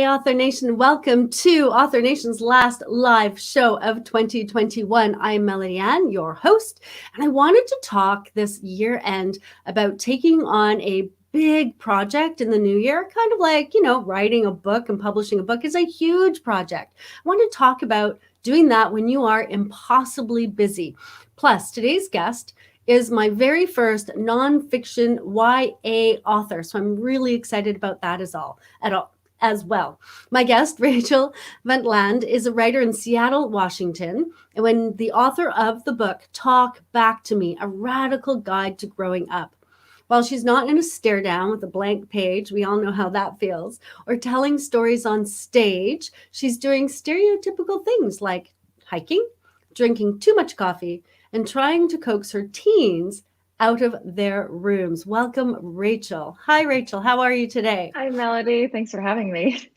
Author Nation. Welcome to Author Nation's last live show of 2021. I'm Melody Ann, your host, and I wanted to talk this year end about taking on a big project in the new year, kind of like, writing a book and publishing a book is a huge project. I want to talk about doing that when you are impossibly busy. Plus, today's guest is my very first nonfiction YA author. So I'm really excited about that as well. My guest, Rachel Ventland, is a writer in Seattle, Washington, and when the author of the book, Talk Back to Me, a radical guide to growing up. While she's not in a stare down with a blank page, we all know how that feels, or telling stories on stage, she's doing stereotypical things like hiking, drinking too much coffee, and trying to coax her teens out of their rooms. Welcome, Rachel. Hi, Rachel. How are you today? Hi, Melody. Thanks for having me.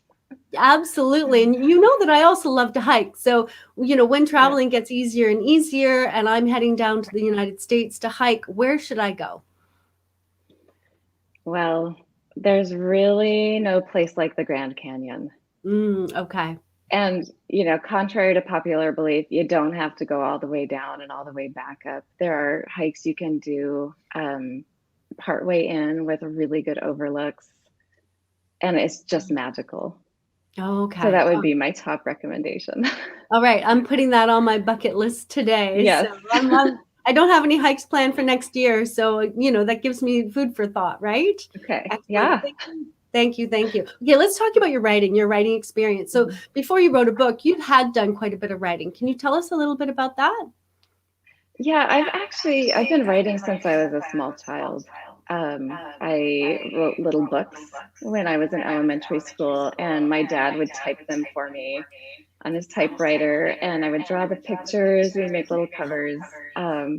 Absolutely. And you know that I also love to hike. So, when traveling gets easier and easier, and I'm heading down to the United States to hike, where should I go? Well, there's really no place like the Grand Canyon. Okay. And, contrary to popular belief, you don't have to go all the way down and all the way back up. There are hikes you can do partway in with really good overlooks, and it's just magical. Okay. So that would be my top recommendation. All right. I'm putting that on my bucket list today. Yes. So I don't have any hikes planned for next year. So, that gives me food for thought, right? Okay. Excellent. Yeah. Thank you. Okay, let's talk about your writing experience. So before you wrote a book, you had done quite a bit of writing. Can you tell us a little bit about that? Yeah, I've been writing since I was a small child. I wrote little books when I was in elementary school, and my dad would type them for me on his typewriter, and I would draw the pictures. We'd make little covers. I'm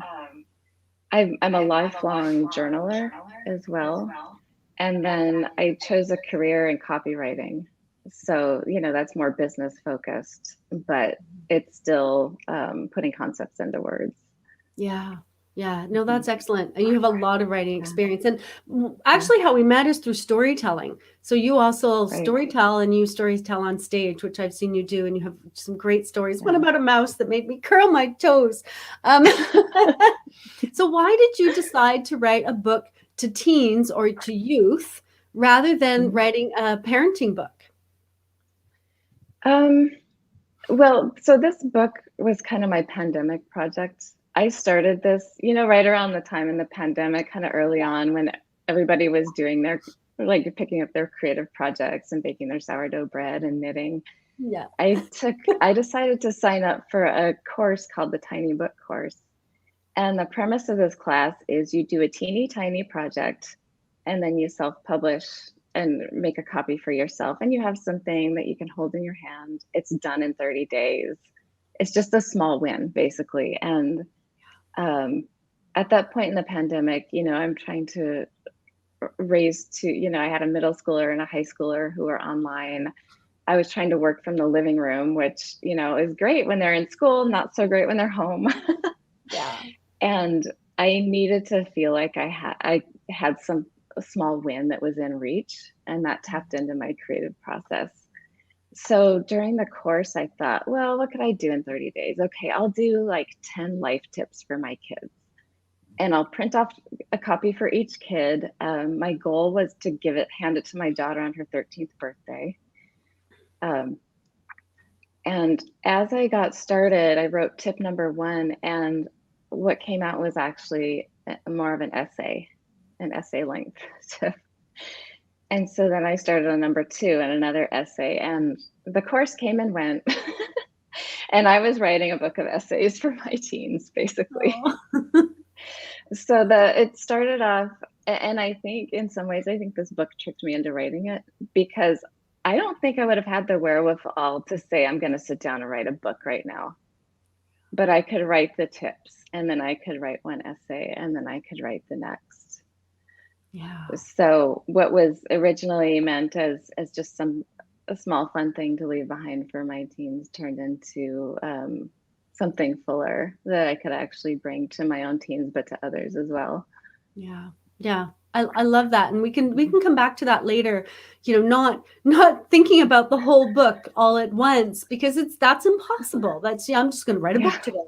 a lifelong journaler as well. And then I chose a career in copywriting. So, that's more business focused, but it's still putting concepts into words. Yeah. No, that's excellent. And you have a lot of writing experience. And actually, how we met is through storytelling. So you also storytell, and you storytell on stage, which I've seen you do, and you have some great stories. One about a mouse that made me curl my toes. So why did you decide to write a book to teens or to youth rather than writing a parenting book? Well, so this book was kind of my pandemic project. I started this, right around the time in the pandemic, kind of early on when everybody was doing picking up their creative projects and baking their sourdough bread and knitting. Yeah. I decided to sign up for a course called the Tiny Book Course. And the premise of this class is you do a teeny tiny project and then you self-publish and make a copy for yourself. And you have something that you can hold in your hand. It's done in 30 days. It's just a small win, basically. And at that point in the pandemic, I'm trying to raise I had a middle schooler and a high schooler who were online. I was trying to work from the living room, which, is great when they're in school, not so great when they're home. Yeah. And I needed to feel like I had a small win that was in reach, and that tapped into my creative process. So during the course, I thought, well, what could I do in 30 days? Okay, I'll do like 10 life tips for my kids. And I'll print off a copy for each kid. My goal was to hand it to my daughter on her 13th birthday. And as I got started, I wrote tip number 1, and what came out was actually more of an essay length tip. And so then I started on number 2 and another essay, and the course came and went. And I was writing a book of essays for my teens, basically. So it started off, and I think in some ways, I think this book tricked me into writing it, because I don't think I would have had the wherewithal to say, I'm going to sit down and write a book right now. But I could write the tips, and then I could write one essay, and then I could write the next. Yeah. So what was originally meant as just a small fun thing to leave behind for my teens turned into something fuller that I could actually bring to my own teens, but to others as well. Yeah. I love that. And we can come back to that later, not thinking about the whole book all at once, because that's impossible. I'm just going to write a Yeah. book today.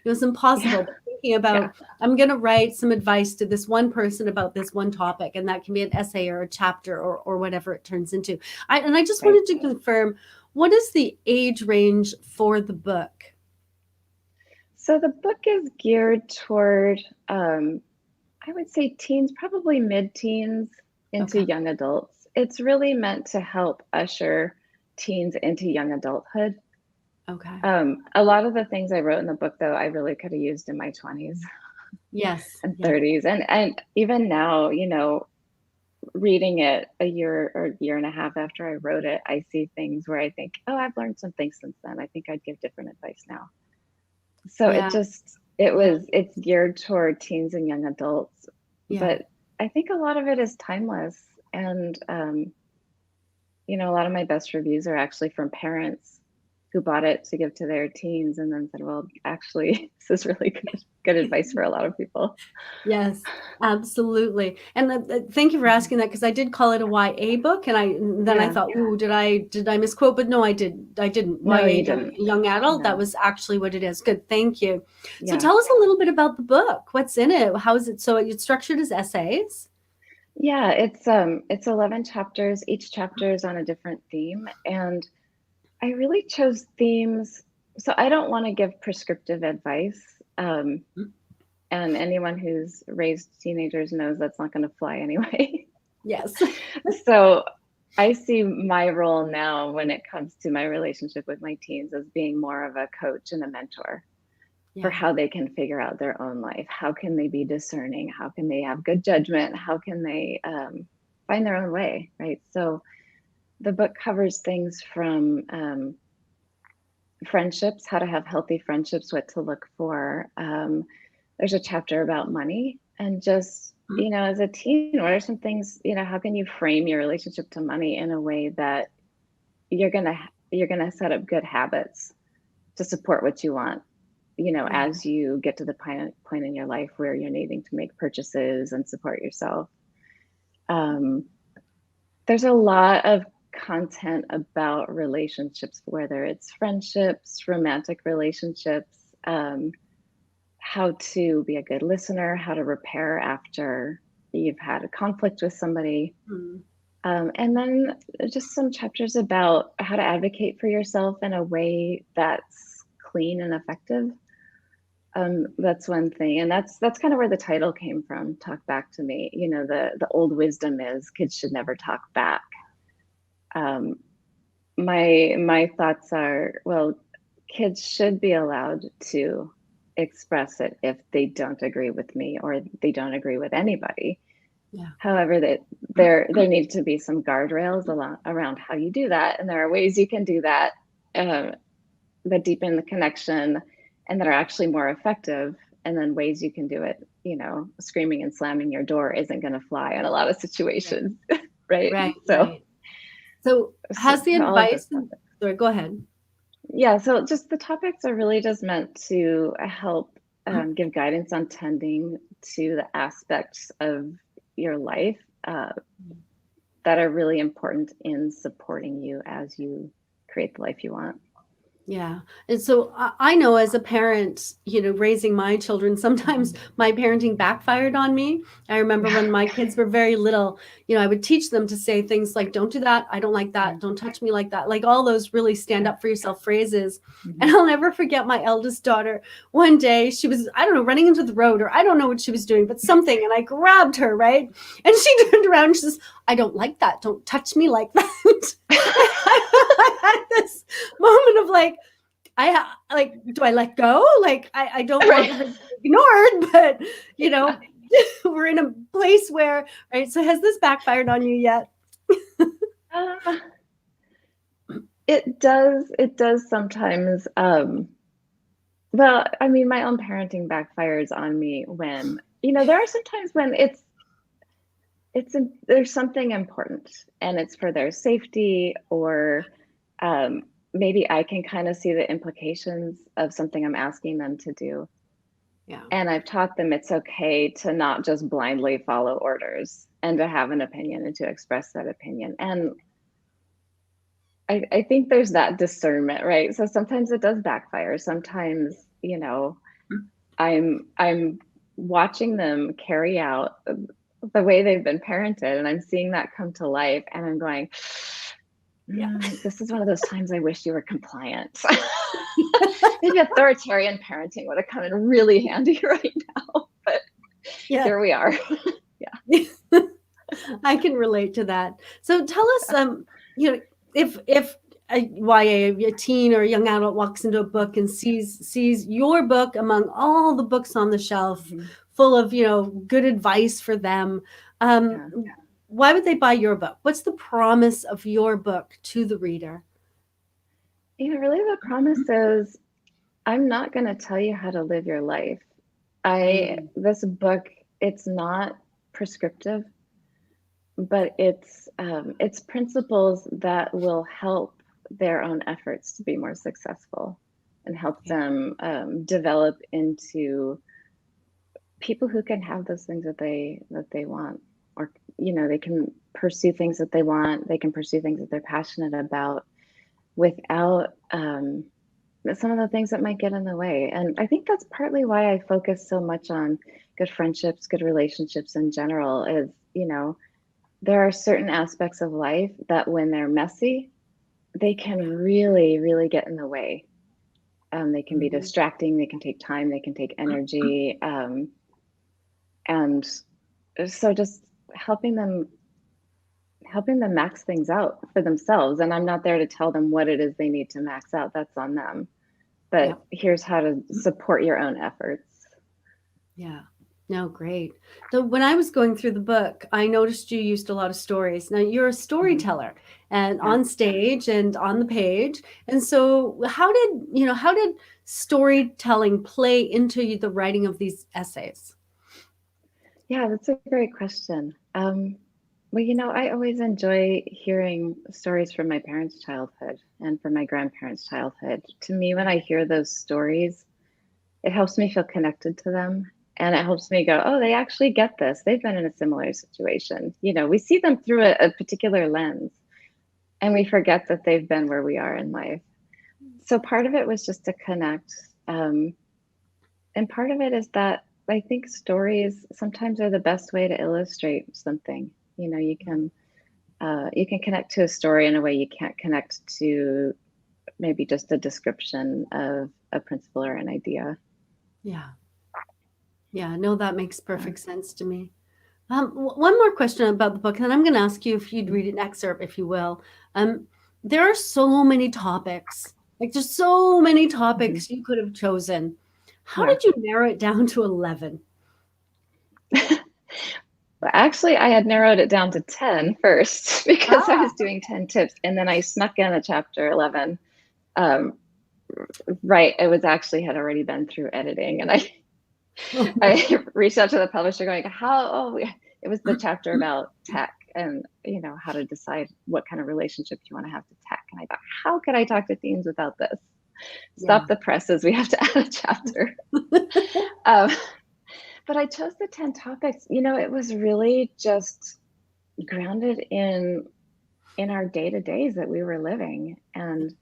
It's impossible. Yeah. But thinking Yeah. about, I'm going to write some advice to this one person about this one topic, and that can be an essay or a chapter or whatever it turns into. I just Right. wanted to confirm, what is the age range for the book? So the book is geared toward, I would say teens, probably mid-teens into Okay. young adults. It's really meant to help usher teens into young adulthood. Okay. A lot of the things I wrote in the book, though, I really could have used in my 20s Yes. and Yeah. 30s. And even now, reading it a year or year and a half after I wrote it, I see things where I think, oh, I've learned some things since then. I think I'd give different advice now. So Yeah. Yeah. it's geared toward teens and young adults, Yeah. but I think a lot of it is timeless. And, a lot of my best reviews are actually from parents who bought it to give to their teens and then said, well, actually, this is really good advice for a lot of people. Yes, absolutely. And thank you for Mhm. asking that, because I did call it a YA book, and then I Yeah. thought, "Ooh, did I misquote?" But no, I didn't. No, YA, you didn't. young adult. That No. was actually what it is. Good, thank you. So Yeah. tell us a little bit about the book. What's in it? How is it? So it's structured as essays. Yeah, it's 11 chapters. Each chapter is on a different theme, and I really chose themes. So I don't want to give prescriptive advice. Mm. And anyone who's raised teenagers knows that's not going to fly anyway. Yes. So I see my role now when it comes to my relationship with my teens as being more of a coach and a mentor for Yeah. how they can figure out their own life. How can they be discerning? How can they have good judgment? How can they find their own way? Right. So the book covers things from friendships, how to have healthy friendships, what to look for. There's a chapter about money and just, Mm. as a teen, what are some things, how can you frame your relationship to money in a way that you're going to set up good habits to support what you want, Yeah. as you get to the point in your life where you're needing to make purchases and support yourself. Um, there's a lot of content about relationships, whether it's friendships, romantic relationships, how to be a good listener, how to repair after you've had a conflict with somebody. Mm. And then just some chapters about how to advocate for yourself in a way that's clean and effective. That's one thing, and that's kind of where the title came from. Talk back to me. The old wisdom is kids should never talk back. Um, my thoughts are, well, kids should be allowed to express it if they don't agree with me or they don't agree with anybody. Yeah. However, that there need to be some guardrails around how you do that, and there are ways you can do that uh, that deepen the connection and that are actually more effective. And then ways you can do it, screaming and slamming your door isn't going to fly in a lot of Right. situations, right? Right. So, Right. So so has the all of those advice? topics. Sorry, go ahead. Yeah, so just the topics are really just meant to help Mm. give guidance on tending to the aspects of your life that are really important in supporting you as you create the life you want. Yeah. And so I know, as a parent, raising my children, sometimes my parenting backfired on me. I remember when my kids were very little, I would teach them to say things like, don't do that. I don't like that. Don't touch me like that. Like all those really stand up for yourself phrases. And Mhm. I'll never forget my eldest daughter. One day she was, I don't know, running into the road, or I don't know what she was doing, but something. And I grabbed her, right? And she turned around and she says, I don't like that. Don't touch me like that. I had this moment of like, do I let go? Like, I don't want Right. her to be ignored, but we're in a place where, right. So has this backfired on you yet? Uh, it does sometimes. Well, I mean, my own parenting backfires on me when, there are some times when there's something important and it's for their safety, or maybe I can kind of see the implications of something I'm asking them to do. Yeah. And I've taught them it's okay to not just blindly follow orders. and to have an opinion and to express that opinion. And I think there's that discernment, right? So sometimes it does backfire. Sometimes, I'm watching them carry out the way they've been parented, and I'm seeing that come to life, and I'm going, this is one of those times I wish you were compliant. Maybe authoritarian parenting would have come in really handy right now, but here we are. I can relate to that. So tell us, if a teen or a young adult walks into a book and sees your book among all the books on the shelf, full of good advice for them, why would they buy your book? What's the promise of your book to the reader? Really the promise is, I'm not going to tell you how to live your life. This book, it's not prescriptive, but it's principles that will help their own efforts to be more successful and help them develop into people who can have those things that they want, or they can pursue things that they want, they can pursue things that they're passionate about without some of the things that might get in the way. And I think that's partly why I focus so much on good friendships, good relationships in general, is there are certain aspects of life that when they're messy, they can really, really get in the way. They can be distracting, they can take time, they can take energy. And so just helping them max things out for themselves. And I'm not there to tell them what it is they need to max out. That's on them. But here's how to support your own efforts. Yeah. No, great. So when I was going through the book, I noticed you used a lot of stories. Now you're a storyteller and on stage and on the page. And so how did storytelling play into the writing of these essays? Yeah, that's a great question. Well, I always enjoy hearing stories from my parents' childhood and from my grandparents' childhood. To me, when I hear those stories, it helps me feel connected to them. And it helps me go, oh, they actually get this. They've been in a similar situation. We see them through a particular lens, and we forget that they've been where we are in life. So part of it was just to connect. And part of it is that I think stories sometimes are the best way to illustrate something. You can connect to a story in a way you can't connect to maybe just a description of a principle or an idea. Yeah, no, that makes perfect sense to me. One more question about the book, and I'm going to ask you if you'd read an excerpt, if you will. There are so many topics, there's so many topics you could have chosen. How did you narrow it down to 11? Well, actually, I had narrowed it down to 10 first because I was doing 10 tips, and then I snuck in a chapter 11. Right, it was actually had already been through editing, and I reached out to the publisher going, it was the chapter about tech and, how to decide what kind of relationship you want to have to tech. And I thought, how could I talk to teens without this? Stop the presses. We have to add a chapter. But I chose the 10 topics. It was really just grounded in our day-to-days that we were living, and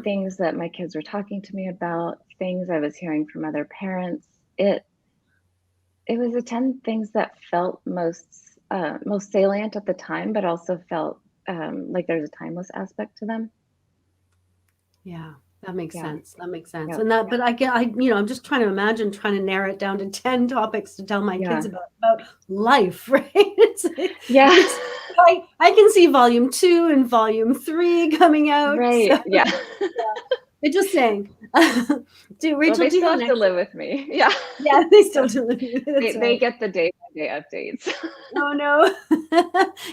things that my kids were talking to me about, things I was hearing from other parents. It was the 10 things that felt most salient at the time, but also felt like there's a timeless aspect to them. Yeah, that makes sense. That makes sense. And that, but I'm just trying to imagine trying to narrow it down to 10 topics to tell my kids about life, right? I can see volume 2 and volume 3 coming out. Right. So, yeah. I'm just saying. Rachel, they still have to live with me. Yeah. Yeah, they still have to live with me. They get the day-by-day updates. Oh, no.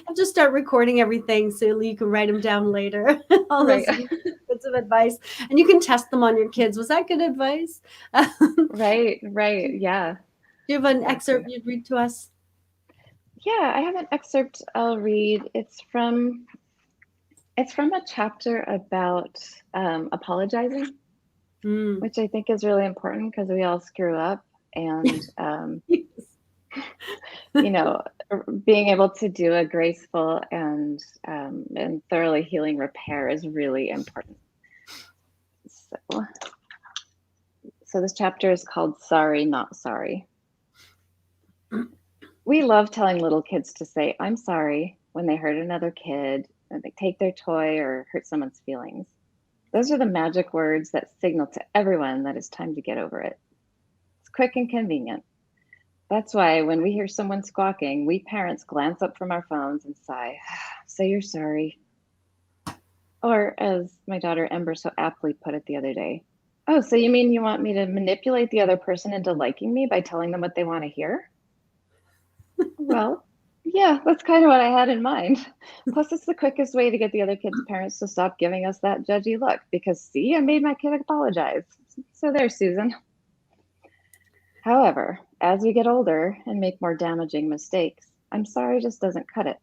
I'll just start recording everything so you can write them down later. All those bits of advice. And you can test them on your kids. Was that good advice? Right. Yeah. Do you have an excerpt you'd read to us? Yeah, I have an excerpt I'll read. It's from a chapter about apologizing, which I think is really important because we all screw up. And you know, being able to do a graceful and thoroughly healing repair is really important. So this chapter is called Sorry, Not Sorry. We love telling little kids to say, I'm sorry, when they hurt another kid, or they take their toy or hurt someone's feelings. Those are the magic words that signal to everyone that it's time to get over it. It's quick and convenient. That's why when we hear someone squawking, we parents glance up from our phones and sigh, say you're sorry. Or as my daughter Ember so aptly put it the other day, oh, so you mean you want me to manipulate the other person into liking me by telling them what they want to hear? Well, yeah, that's kind of what I had in mind. Plus, it's the quickest way to get the other kid's parents to stop giving us that judgy look because, see, I made my kid apologize. So there's Susan. However, as we get older and make more damaging mistakes, I'm sorry just doesn't cut it.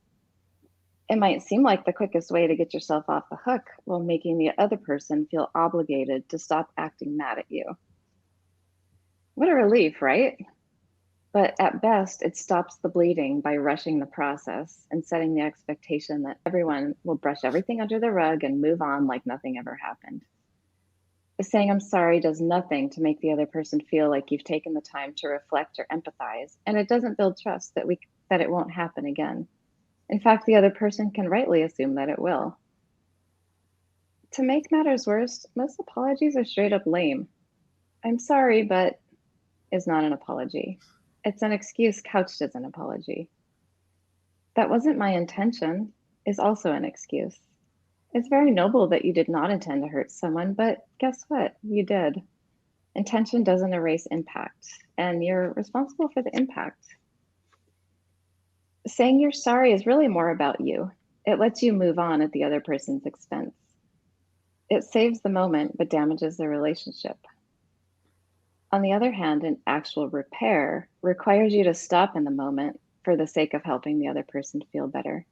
It might seem like the quickest way to get yourself off the hook while making the other person feel obligated to stop acting mad at you. What a relief, right? But at best, it stops the bleeding by rushing the process and setting the expectation that everyone will brush everything under the rug and move on like nothing ever happened. Saying I'm sorry does nothing to make the other person feel like you've taken the time to reflect or empathize, and it doesn't build trust that it won't happen again. In fact, the other person can rightly assume that it will. To make matters worse, most apologies are straight up lame. I'm sorry, but is not an apology. It's an excuse couched as an apology. That wasn't my intention is also an excuse. It's very noble that you did not intend to hurt someone, but guess what? You did. Intention doesn't erase impact, and you're responsible for the impact. Saying you're sorry is really more about you. It lets you move on at the other person's expense. It saves the moment, but damages the relationship. On the other hand, an actual repair requires you to stop in the moment for the sake of helping the other person feel better.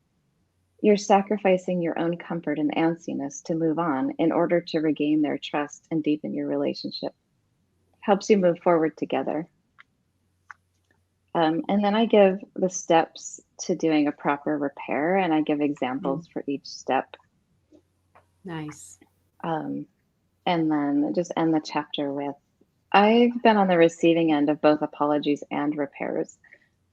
You're sacrificing your own comfort and antsiness to move on in order to regain their trust and deepen your relationship. Helps you move forward together. And then I give the steps to doing a proper repair, and I give examples for each step. Nice. And then just end the chapter with, I've been on the receiving end of both apologies and repairs.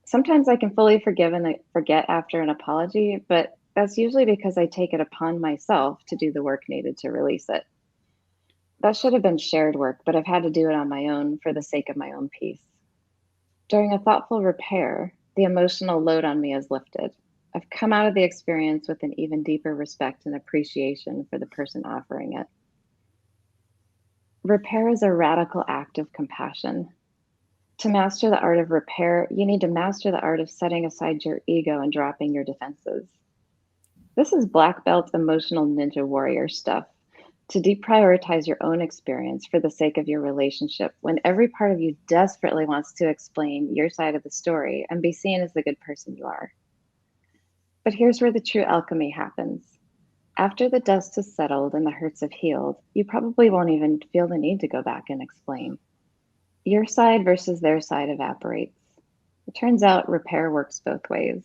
Sometimes I can fully forgive and forget after an apology, but that's usually because I take it upon myself to do the work needed to release it. That should have been shared work, but I've had to do it on my own for the sake of my own peace. During a thoughtful repair, the emotional load on me is lifted. I've come out of the experience with an even deeper respect and appreciation for the person offering it. Repair is a radical act of compassion. To master the art of repair, you need to master the art of setting aside your ego and dropping your defenses. This is black belt emotional ninja warrior stuff. To deprioritize your own experience for the sake of your relationship when every part of you desperately wants to explain your side of the story and be seen as the good person you are. But here's where the true alchemy happens. After the dust has settled and the hurts have healed, you probably won't even feel the need to go back and explain. Your side versus their side evaporates. It turns out repair works both ways.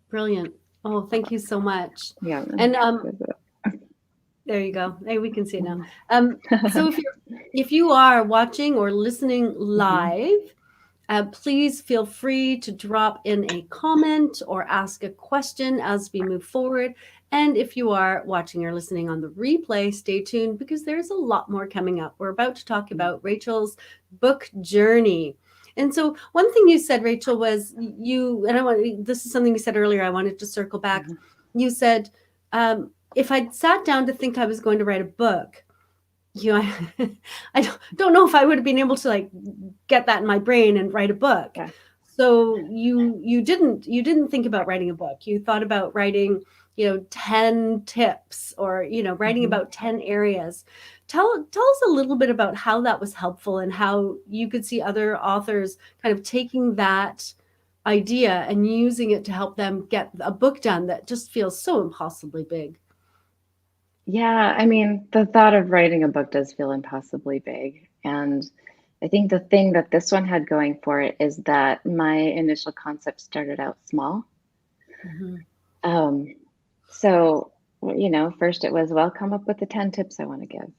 Brilliant. Oh, thank you so much. Yeah. And there you go. Hey, we can see it now. So if you are watching or listening live, please feel free to drop in a comment or ask a question as we move forward. And if you are watching or listening on the replay, stay tuned because there's a lot more coming up. We're about to talk about Rachel's book journey. And so one thing you said, Rachel, was this is something you said earlier, I wanted to circle back. You said, if I'd sat down to think I was going to write a book, I don't know if I would have been able to get that in my brain and write a book. Yeah. So you didn't think about writing a book. You thought about writing, 10 tips or, writing about 10 areas. Tell us a little bit about how that was helpful and how you could see other authors kind of taking that idea and using it to help them get a book done that just feels so impossibly big. Yeah, I mean, the thought of writing a book does feel impossibly big. And I think the thing that this one had going for it is that my initial concept started out small. Mhm. So, first it was, well, come up with the 10 tips I want to give.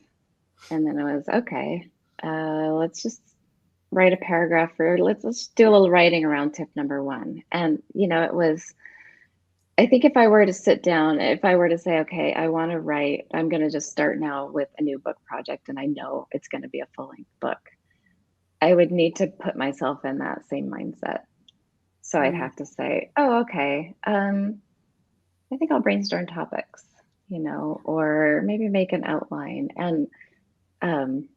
And then it was, okay, let's just write a paragraph, or let's do a little writing around tip number 1. And, it was, I think if I were to sit down, if I were to say, okay, I want to write, I'm going to just start now with a new book project, and I know it's going to be a full-length book, I would need to put myself in that same mindset. So I'd Mm. have to say, oh, okay, I think I'll brainstorm topics, or maybe make an outline. And um,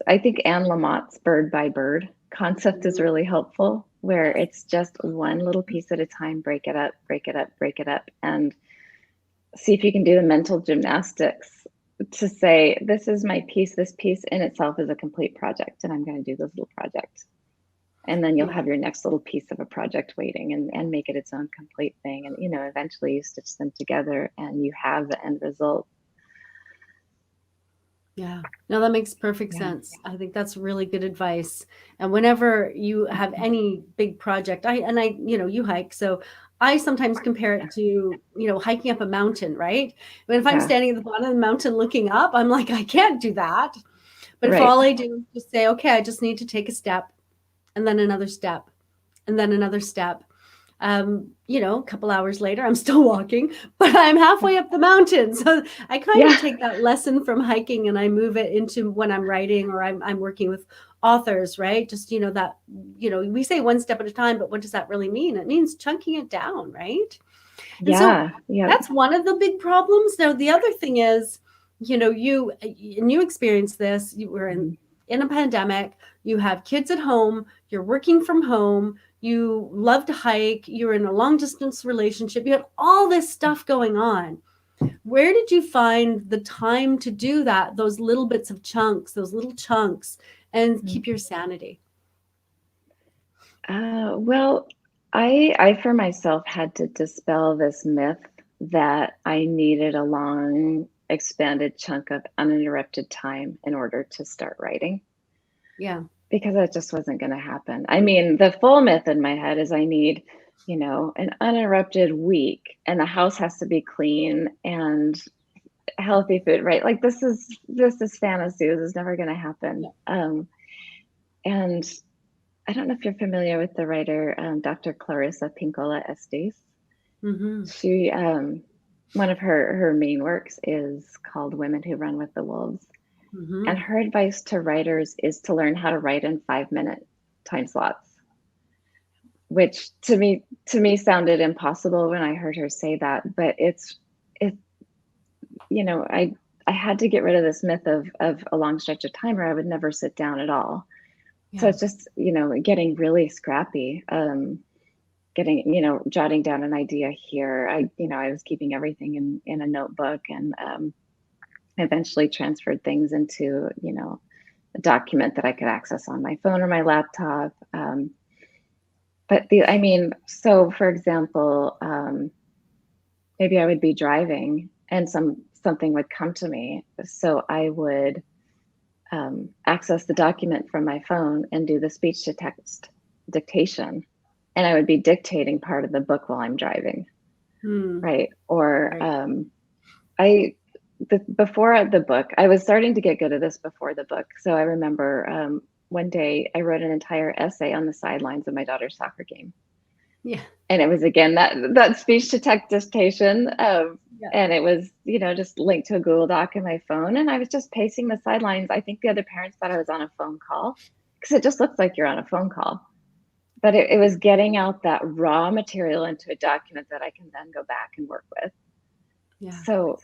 I think Anne Lamott's bird by bird concept is Mhm. really helpful, where Yes. it's just one little piece at a time, break it up, break it up, break it up, and see if you can do the mental gymnastics to say, this is my piece, this piece in itself is a complete project, and I'm going to do this little project. And then you'll Yeah. have your next little piece of a project waiting, and make it its own complete thing. And, eventually you stitch them together and you have the end result. Yeah. No, that makes perfect Yeah. sense. I think that's really good advice. And whenever you have any big project, you hike, so I sometimes compare it to, hiking up a mountain, right? But if I'm Yeah. standing at the bottom of the mountain looking up, I'm like, I can't do that. But if Right. all I do is just say, okay, I just need to take a step and then another step and then another step. A couple hours later, I'm still walking, but I'm halfway up the mountain. So I kind of Yeah. take that lesson from hiking and I move it into when I'm writing or I'm working with authors, right? Just, we say one step at a time, but what does that really mean? It means chunking it down, right? And so Yeah. Yeah. that's one of the big problems. Now, the other thing is, you experienced this, you were in a pandemic, you have kids at home, you're working from home, you love to hike, you're in a long distance relationship, you have all this stuff going on. Where did you find the time to do that, those little bits of chunks, those little chunks, and keep your sanity? Well, I for myself had to dispel this myth that I needed a long, expanded chunk of uninterrupted time in order to start writing, Yeah. because that just wasn't going to happen. I mean, the full myth in my head is I need, an uninterrupted week, and the house has to be clean and healthy food, right? Like this is fantasy. This is never going to happen. And I don't know if you're familiar with the writer, Dr. Clarissa Pinkola Estes. Mm-hmm. She, one of her main works is called Women Who Run with the Wolves. And Mm-hmm. her advice to writers is to learn how to write in 5-minute time slots, which to me sounded impossible when I heard her say that. But it, I had to get rid of this myth of a long stretch of time where I would never sit down at all. So Yeah. it's just, getting really scrappy. Jotting down an idea here. I was keeping everything in a notebook, and eventually transferred things into, a document that I could access on my phone or my laptop. So for example, maybe I would be driving and something would come to me. So I would access the document from my phone and do the speech to text dictation. And I would be dictating part of the book while I'm driving. Hmm. Right. Or Right. before the book, I was starting to get good at this before the book. So I remember one day I wrote an entire essay on the sidelines of my daughter's soccer game. Yeah. And it was, again, that speech to text dictation. Yeah. And it was, just linked to a Google Doc in my phone. And I was just pacing the sidelines. I think the other parents thought I was on a phone call, because it just looks like you're on a phone call. But it was getting out that raw material into a document that I can then go back and work with. Yeah. So,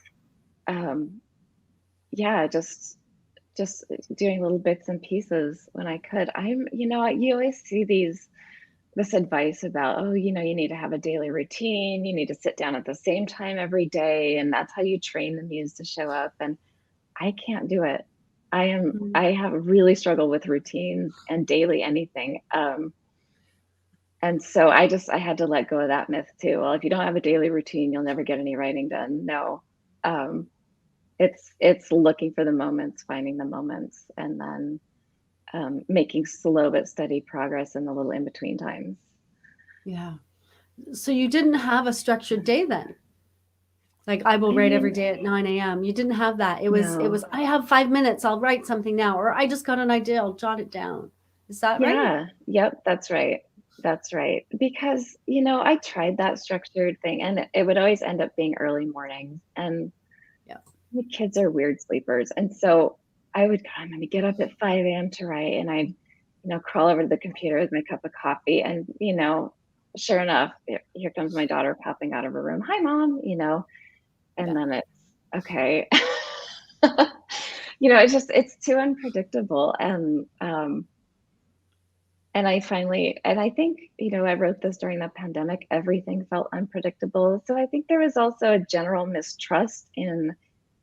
yeah, just doing little bits and pieces when I could. You always see this advice about, oh, you need to have a daily routine. You need to sit down at the same time every day, and that's how you train the muse to show up. And I can't do it. Mm. I have really struggled with routines and daily anything. And so I had to let go of that myth too. Well, if you don't have a daily routine, you'll never get any writing done. No. It's looking for the moments, finding the moments, and then making slow but steady progress in the little in between times. Yeah. So you didn't have a structured day then? Like I will I write every mean, day at 9 a.m. You didn't have that. It was no. I have 5 minutes, I'll write something now, or I just got an idea, I'll jot it down. Is that right? Yeah, yep, that's right. That's right. Because, I tried that structured thing and it would always end up being early mornings. And Yeah. the kids are weird sleepers. And so I would, I'm going to get up at 5 a.m. to write. And I'd, crawl over to the computer with my cup of coffee. And, sure enough, here comes my daughter popping out of her room. Hi, mom, and Yeah. then it's okay. It's too unpredictable. And I think, I wrote this during the pandemic, everything felt unpredictable. So I think there was also a general mistrust in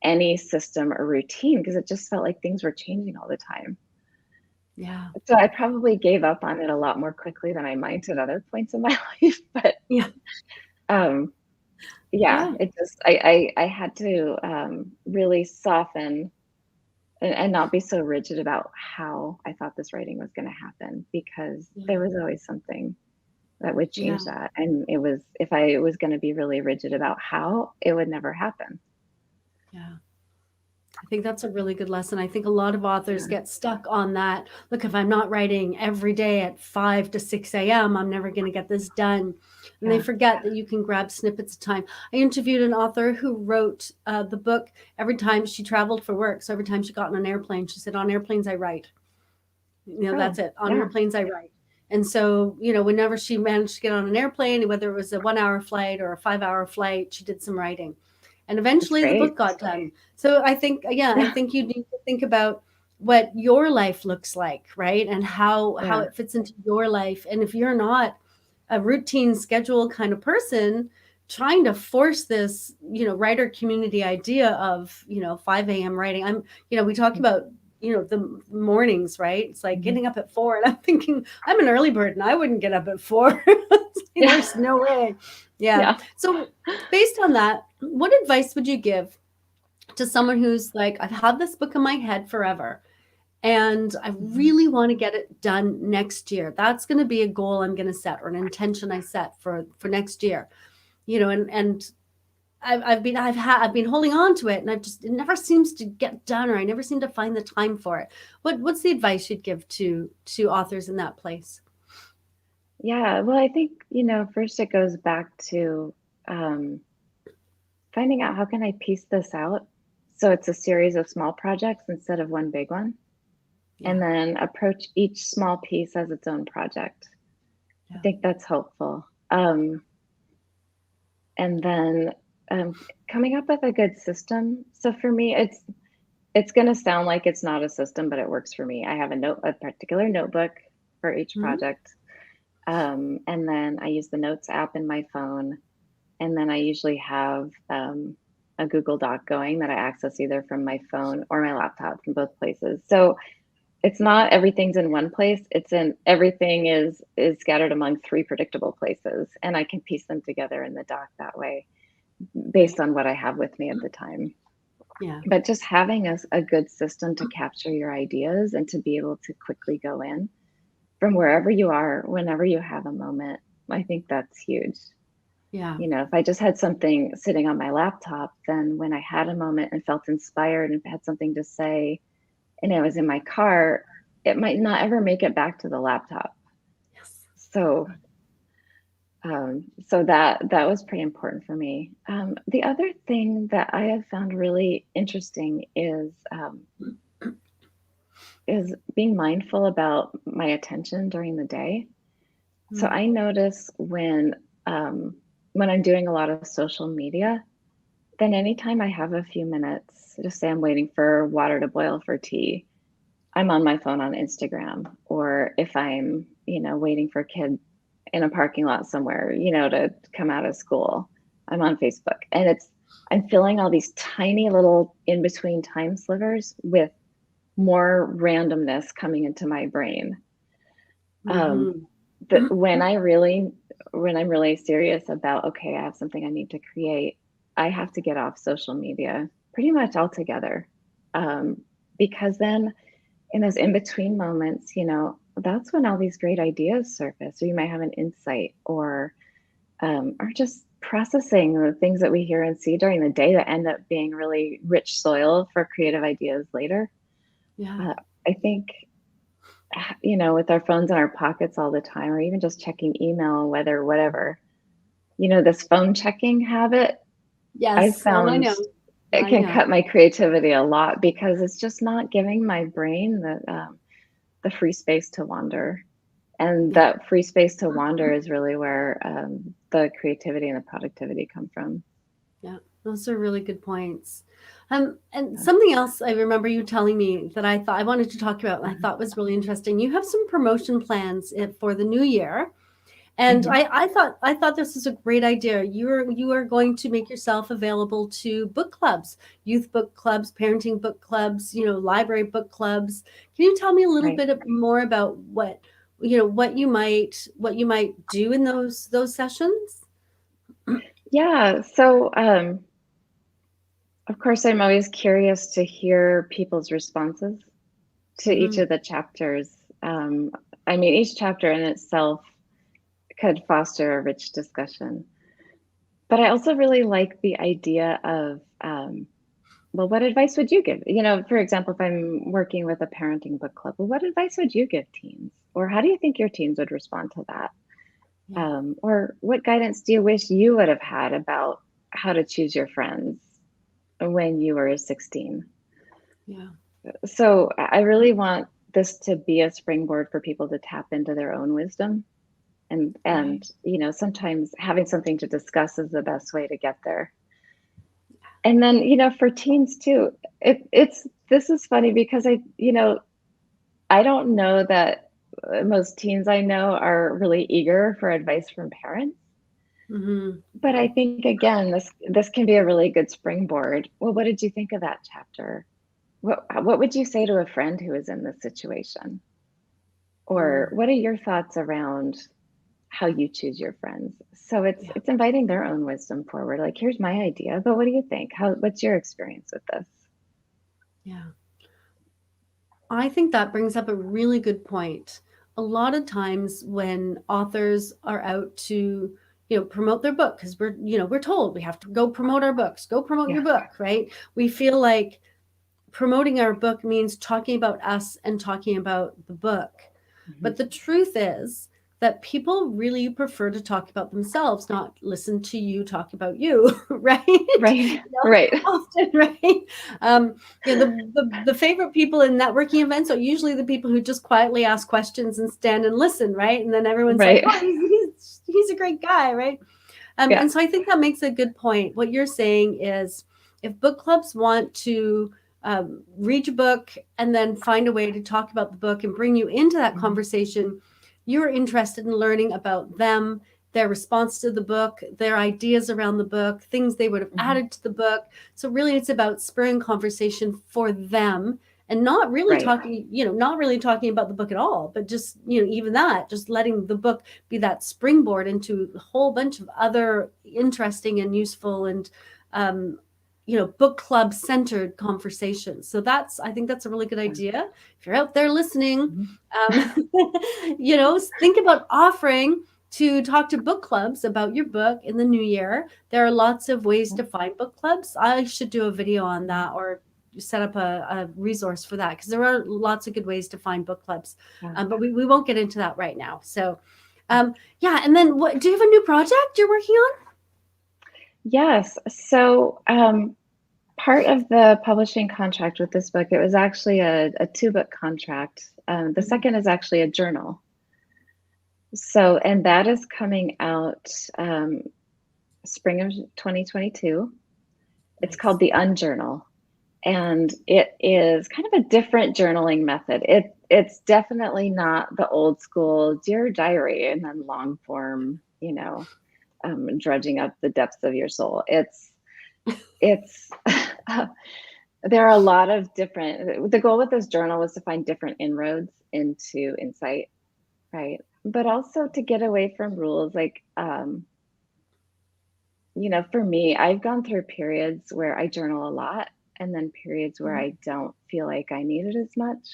any system or routine because it just felt like things were changing all the time. Yeah. So I probably gave up on it a lot more quickly than I might at other points in my life. But Yeah. um, yeah, Yeah. it just, I had to really soften and not be so rigid about how I thought this writing was going to happen because there Yeah. was always something that would Yeah. change that. And if I was going to be really rigid about how, it would never happen. Yeah. I think that's a really good lesson. I think a lot of authors Yeah. get stuck on that. Look, if I'm not writing every day at 5 to 6 a.m., I'm never going to get this done. And they Yeah. forget that you can grab snippets of time. I interviewed an author who wrote the book every time she traveled for work. So every time she got on an airplane, she said, on airplanes, I write. Oh, That's it. On yeah. airplanes, I write. And so, whenever she managed to get on an airplane, whether it was a 1 hour flight or a 5 hour flight, she did some writing. And That's eventually the book great. got done. So I think, yeah, I Yeah. think you need to think about what your life looks like, right? And how Yeah. it fits into your life. And if you're not a routine schedule kind of person, trying to force this, writer community idea of, 5 a.m. writing. We talk about the mornings, right? It's like Mhm. getting up at 4, and I'm thinking I'm an early bird and I wouldn't get up at 4. Yeah. There's no way. Yeah. Yeah. So based on that, what advice would you give to someone who's like, I've had this book in my head forever and I Mhm. really want to get it done next year? That's going to be a goal I'm going to set, or an intention I set for next year. And I've been holding on to it, and it never seems to get done, or I never seem to find the time for it. What's the advice you'd give to authors in that place? Yeah. Well, I think, first it goes back to um, finding out how can I piece this out so it's a series of small projects instead of one big one, and Yeah. then approach each small piece as its own project. I Yeah. think that's helpful. And then um, coming up with a good system. So for me, it's going to sound like it's not a system, but it works for me. I have a particular notebook for each Mhm. project, and then I use the Notes app in my phone, and then I usually have a Google Doc going that I access either from my phone or my laptop from both places. So it's not everything's in one place. It's in everything is scattered among three predictable places, and I can piece them together in the doc that way based Right. on what I have with me at the time. Yeah. But just having a good system to capture your ideas and to be able to quickly go in from wherever you are, whenever you have a moment, I think that's huge. Yeah. If I just had something sitting on my laptop, then when I had a moment and felt inspired and had something to say and it was in my car, it might not ever make it back to the laptop. Yes. So so that was pretty important for me. The other thing that I have found really interesting is being mindful about my attention during the day. So Mm. I notice when I'm doing a lot of social media, then anytime I have a few minutes, just say I'm waiting for water to boil for tea, I'm on my phone on Instagram. Or if I'm, waiting for a kid in a parking lot somewhere, to come out of school, I'm on Facebook. And I'm filling all these tiny little in between time slivers with more randomness coming into my brain. Um, Mhm. but when I'm really serious about, okay, I have something I need to create, I have to get off social media pretty much all together. Because then in those in-between moments, that's when all these great ideas surface, or you might have an insight, or just processing the things that we hear and see during the day that end up being really rich soil for creative ideas later. Yeah. I think, with our phones in our pockets all the time, or even just checking email, whether whatever, this phone checking habit, I Yes. Oh, I found know. it I can know. cut my creativity a lot, because it's just not giving my brain the free space to wander. And Yeah. that free space to wander is really where the creativity and the productivity come from. Yeah. Those are really good points. And Yeah. something else I remember you telling me that I thought I wanted to talk about, and I thought was really interesting. You have some promotion plans for the new year. And Mhm. I thought this was a great idea. You are going to make yourself available to book clubs, youth book clubs, parenting book clubs, library book clubs. Can you tell me a little Right. bit more about what you might do in those sessions? Yeah. So, of course, I'm always curious to hear people's responses to each Hmm. of the chapters. I mean, each chapter in itself could foster a rich discussion. But I also really like the idea of, well, what advice would you give? For example, if I'm working with a parenting book club, well, what advice would you give teens? Or how do you think your teens would respond to that? Yeah, Or what guidance do you wish you would have had about how to choose your friends when you were 16? yeah, So I really want this to be a springboard for people to tap into their own wisdom. And right. sometimes having something to discuss is the best way to get there. And then, for teens too, it's this is funny because I don't know that most teens I know are really eager for advice from parents. Hmm. But I think, again, this can be a really good springboard. Well, what did you think of that chapter? What would you say to a friend who is in this situation? Or Mm, what are your thoughts around how you choose your friends? So it's yeah, it's inviting their own wisdom forward. Like, here's my idea, but what do you think? What's your experience with this? yeah. I think that brings up a really good point. A lot of times when authors are out to, promote their book, because we're told we have to go promote our books, go promote your Yeah. book, right? We feel like promoting our book means talking about us and talking about the book. Mhm. But the truth is that people really prefer to talk about themselves, not listen to you talk about you, right? Right. Right. Often, right? Um, the favorite people in networking events are usually the people who just quietly ask questions and stand and listen, right? And then everyone's like, Right. oh, he's a great guy, right? Yeah. And so I think that makes a good point. What you're saying is if book clubs want to read your book and then find a way to talk about the book and bring you into that Mhm. conversation, you're interested in learning about them, their response to the book, their ideas around the book, things they would have Mhm. added to the book. So really it's about spurring conversation for them and Right. not really talking about the book at all, but just, even that, just letting the book be that springboard into a whole bunch of other interesting and useful and um, book club centered conversations. So I think that's a really good Yeah. idea. If you're out there listening, Mhm. um, think about offering to talk to book clubs about your book in the new year. There are lots of ways to find book clubs. I should do a video on Mhm. that, or set up a resource for that, because there are lots of good ways to find book clubs. Yeah. But we won't get into that right now. So, yeah. And then what, do you have a new project you're working on? Yes. So, part of the publishing contract with this book, it was actually a two-book contract. The Mhm. second is actually a journal. So, and that is coming out spring of 2022. It's called Nice. the Unjournal, and it is kind of a different journaling method. It's definitely not the old school dear diary and then long form, drudging up the depths of your soul. It's there are a lot of different. The goal with this journal was to find different inroads into insight, right? But also to get away from rules. Like, for me, I've gone through periods where I journal a lot, and then periods where I don't feel like I need it as much.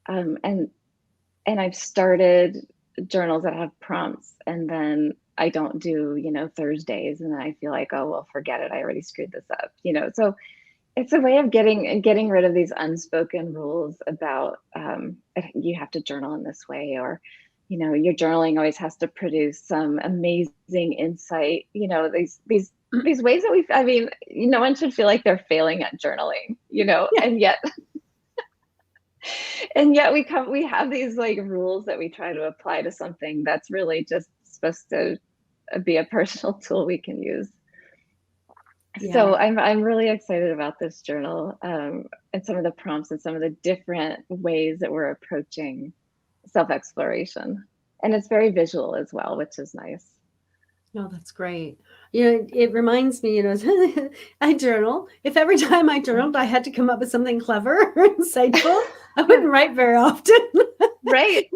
And I've started journals that have prompts, and then I don't do, Thursdays, and then I feel like, oh, well, forget it. I already screwed this up, So it's a way of getting rid of these unspoken rules about you have to journal in this way, or your journaling always has to produce some amazing insight. These ways that no one should feel like they're failing at journaling, Yeah. and yet we have these like rules that we try to apply to something that's really just supposed to be a personal tool we can use. So I'm really excited about this journal, and some of the prompts and some of the different ways that we're approaching self-exploration. And it's very visual as well, which is nice. No, that's great. It reminds me, I journal. If every time I journaled, I had to come up with something clever or insightful, I wouldn't write very often. Right.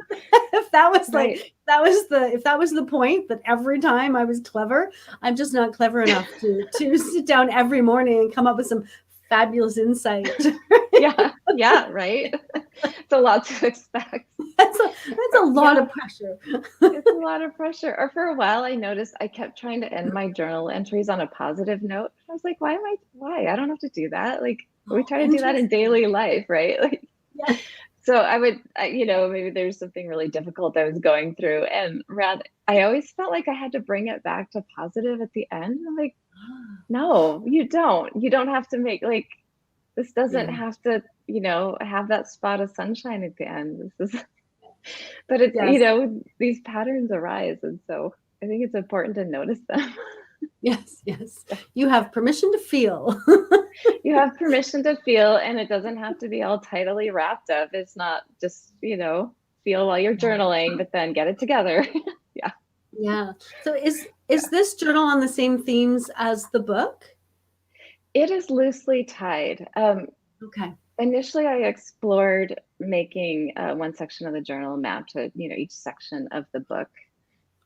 If that was Right. if that was the point, that every time I was clever, I'm just not clever enough to sit down every morning and come up with some fabulous insight. Yeah, right. It's a lot to expect. That's a lot of pressure. It's a lot of pressure. Or for a while, I noticed I kept trying to end my journal entries on a positive note. I was like, why? I don't have to do that. Like, we try to do that in daily life, right? Like, Yeah. so I would, maybe there's something really difficult I was going through, and I always felt like I had to bring it back to positive at the end. I'm like, no, you don't. You don't have to make this doesn't have to, have that spot of sunshine at the end. But it's, these patterns arise. And so I think it's important to notice them. Yes. You have permission to feel. You have permission to feel, and it doesn't have to be all tidily wrapped up. It's not just, feel while you're journaling, but then get it together. Yeah. So is this journal on the same themes as the book? It is loosely tied. Okay. Initially, I explored making one section of the journal map to, each section of the book.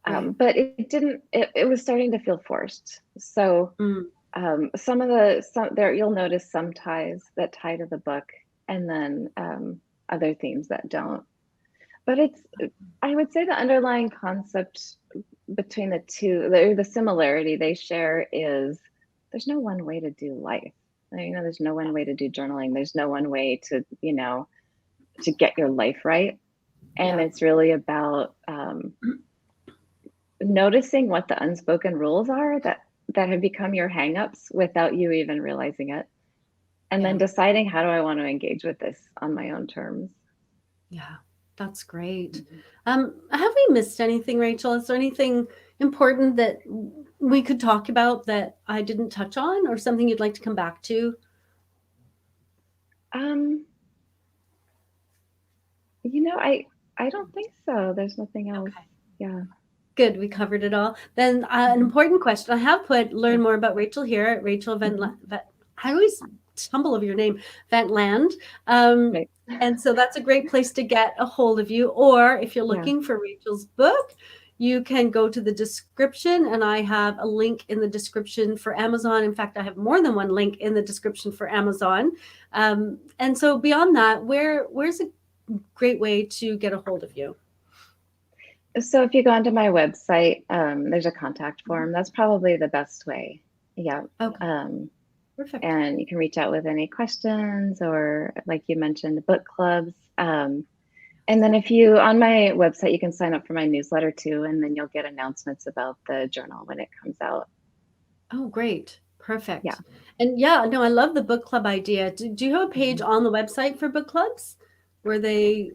But it didn't, it was starting to feel forced. So there you'll notice some ties that tie to the book, and then other themes that don't. But I would say the underlying concept between the two, the similarity they share is there's no one way to do life. There's no one way to do journaling. There's no one way to, to get your life right. And it's really about noticing what the unspoken rules are that have become your hangups without you even realizing it. And then deciding, how do I want to engage with this on my own terms? Yeah, that's great. Have we missed anything, Rachel? Is there anything important that we could talk about that I didn't touch on, or something you'd like to come back to? I don't think so. There's nothing else. Okay. Yeah. Good. We covered it all. Then an important question. I have put learn more about Rachel here at Rachel I always stumble over your name, Ventland. And so that's a great place to get a hold of you. Or if you're looking for Rachel's book, you can go to the description, and I have a link in the description for Amazon. In fact, I have more than one link in the description for Amazon. And so beyond that, where's a great way to get a hold of you? So if you go onto my website, there's a contact form. That's probably the best way. Yeah. Okay. Perfect. And you can reach out with any questions, or like you mentioned, book clubs. And then on my website, you can sign up for my newsletter too, and then you'll get announcements about the journal when it comes out. Oh, great. Perfect. Yeah. And I love the book club idea. Do you have a page on the website for book clubs where they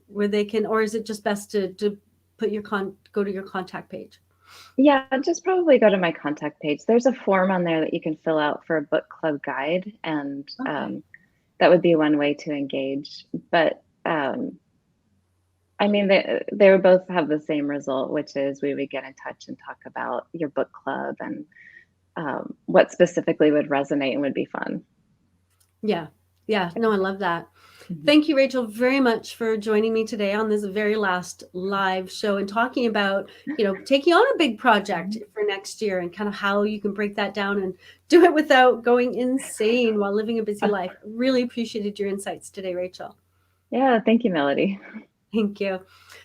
can, or is it just best to put go to your contact page? Yeah, just probably go to my contact page. There's a form on there that you can fill out for a book club guide, and that would be one way to engage. But they both have the same result, which is we would get in touch and talk about your book club and what specifically would resonate and would be fun. Yeah. No, I love that. Thank you, Rachel, very much for joining me today on this very last live show and talking about, taking on a big project for next year and kind of how you can break that down and do it without going insane while living a busy life. Really appreciated your insights today, Rachel. Yeah, thank you, Melody. Thank you.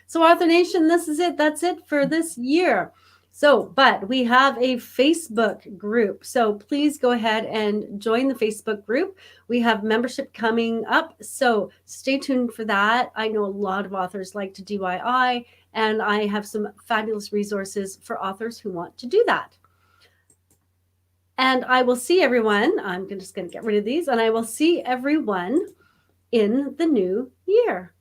So, Author Nation, this is it. That's it for this year. So, but we have a Facebook group. So please go ahead and join the Facebook group. We have membership coming up. So stay tuned for that. I know a lot of authors like to DIY, and I have some fabulous resources for authors who want to do that. And I will see everyone. I'm just going to get rid of these, and I will see everyone in the new year.